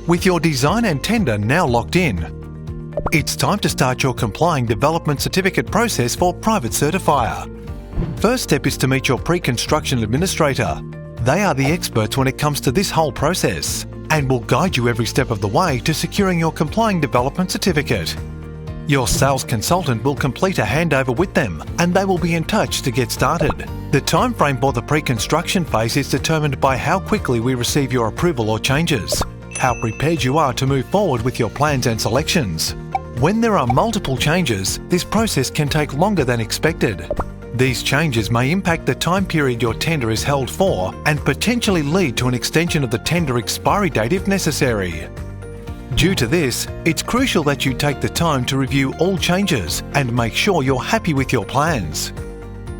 With your design and tender now locked in, it's time to start your complying development certificate process for Private Certifier. First step is to meet your pre-construction administrator. They are the experts when it comes to this whole process and will guide you every step of the way to securing your complying development certificate. Your sales consultant will complete a handover with them and they will be in touch to get started. The time frame for the pre-construction phase is determined by how quickly we receive your approval or changes, how prepared you are to move forward with your plans and selections. When there are multiple changes, this process can take longer than expected. These changes may impact the time period your tender is held for and potentially lead to an extension of the tender expiry date if necessary. Due to this, it's crucial that you take the time to review all changes and make sure you're happy with your plans.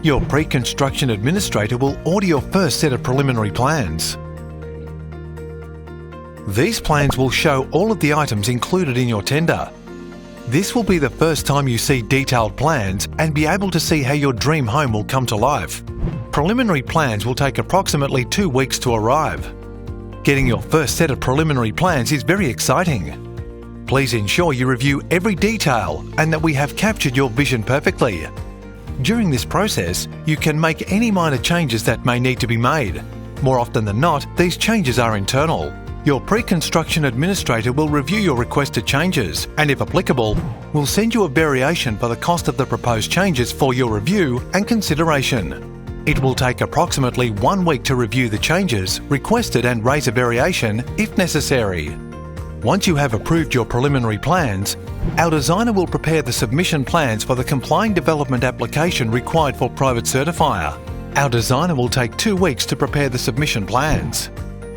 Your pre-construction administrator will order your first set of preliminary plans. These plans will show all of the items included in your tender. This will be the first time you see detailed plans and be able to see how your dream home will come to life. Preliminary plans will take approximately 2 weeks to arrive. Getting your first set of preliminary plans is very exciting. Please ensure you review every detail and that we have captured your vision perfectly. During this process, you can make any minor changes that may need to be made. More often than not, these changes are internal. Your pre-construction administrator will review your requested changes and, if applicable, will send you a variation for the cost of the proposed changes for your review and consideration. It will take approximately 1 week to review the changes requested and raise a variation if necessary. Once you have approved your preliminary plans, our designer will prepare the submission plans for the complying development application required for Private Certifier. Our designer will take 2 weeks to prepare the submission plans.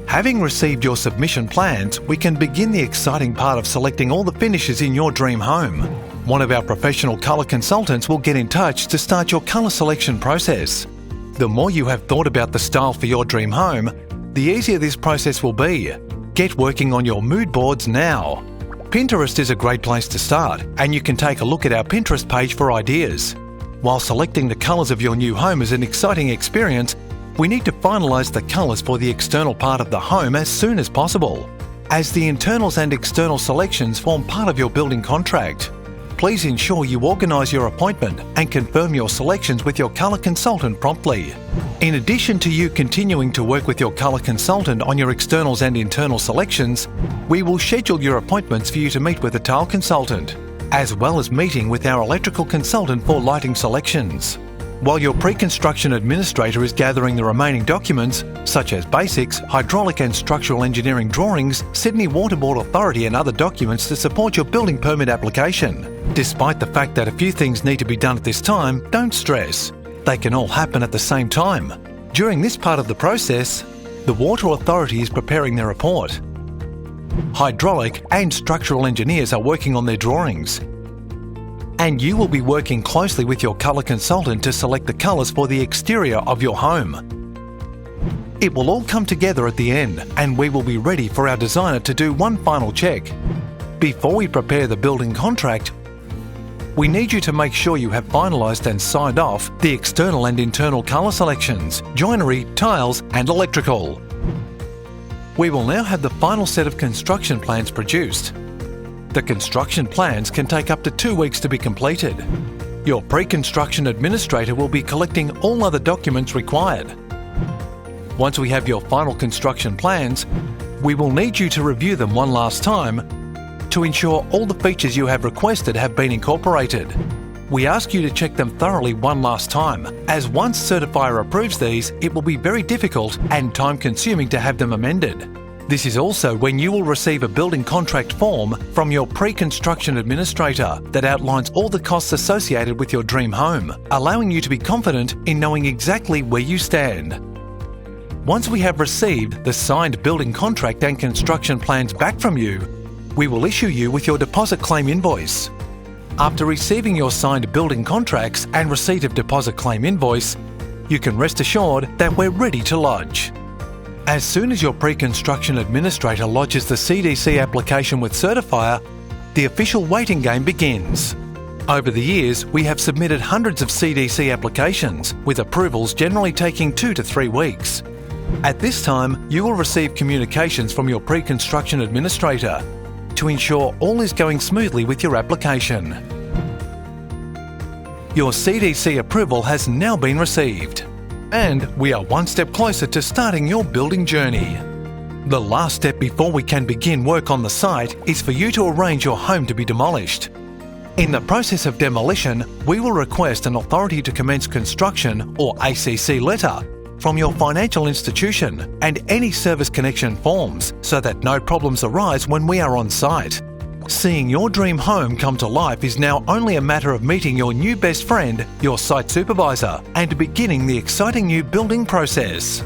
Having received your submission plans, we can begin the exciting part of selecting all the finishes in your dream home. One of our professional colour consultants will get in touch to start your colour selection process. The more you have thought about the style for your dream home, the easier this process will be. Get working on your mood boards now. Pinterest is a great place to start, and you can take a look at our Pinterest page for ideas. While selecting the colours of your new home is an exciting experience, we need to finalise the colours for the external part of the home as soon as possible, as the internals and external selections form part of your building contract. Please ensure you organise your appointment and confirm your selections with your colour consultant promptly. In addition to you continuing to work with your colour consultant on your externals and internal selections, we will schedule your appointments for you to meet with a tile consultant, as well as meeting with our electrical consultant for lighting selections. While your pre-construction administrator is gathering the remaining documents, such as basics, hydraulic and structural engineering drawings, Sydney Water Board Authority and other documents to support your building permit application. Despite the fact that a few things need to be done at this time, don't stress. They can all happen at the same time. During this part of the process, the Water Authority is preparing their report. Hydraulic and structural engineers are working on their drawings. And you will be working closely with your colour consultant to select the colours for the exterior of your home. It will all come together at the end, and we will be ready for our designer to do one final check. Before we prepare the building contract, we need you to make sure you have finalised and signed off the external and internal colour selections, joinery, tiles and electrical. We will now have the final set of construction plans produced. The construction plans can take up to 2 weeks to be completed. Your pre-construction administrator will be collecting all other documents required. Once we have your final construction plans, we will need you to review them one last time to ensure all the features you have requested have been incorporated. We ask you to check them thoroughly one last time, as once Certifier approves these, it will be very difficult and time-consuming to have them amended. This is also when you will receive a building contract form from your pre-construction administrator that outlines all the costs associated with your dream home, allowing you to be confident in knowing exactly where you stand. Once we have received the signed building contract and construction plans back from you, we will issue you with your deposit claim invoice. After receiving your signed building contracts and receipt of deposit claim invoice, you can rest assured that we're ready to lodge. As soon as your pre-construction administrator lodges the CDC application with Certifier, the official waiting game begins. Over the years, we have submitted hundreds of CDC applications, with approvals generally taking 2 to 3 weeks. At this time, you will receive communications from your pre-construction administrator to ensure all is going smoothly with your application. Your CDC approval has now been received, and we are one step closer to starting your building journey. The last step before we can begin work on the site is for you to arrange your home to be demolished. In the process of demolition, we will request an Authority to Commence Construction or ACC letter from your financial institution and any service connection forms so that no problems arise when we are on site. Seeing your dream home come to life is now only a matter of meeting your new best friend, your site supervisor, and beginning the exciting new building process.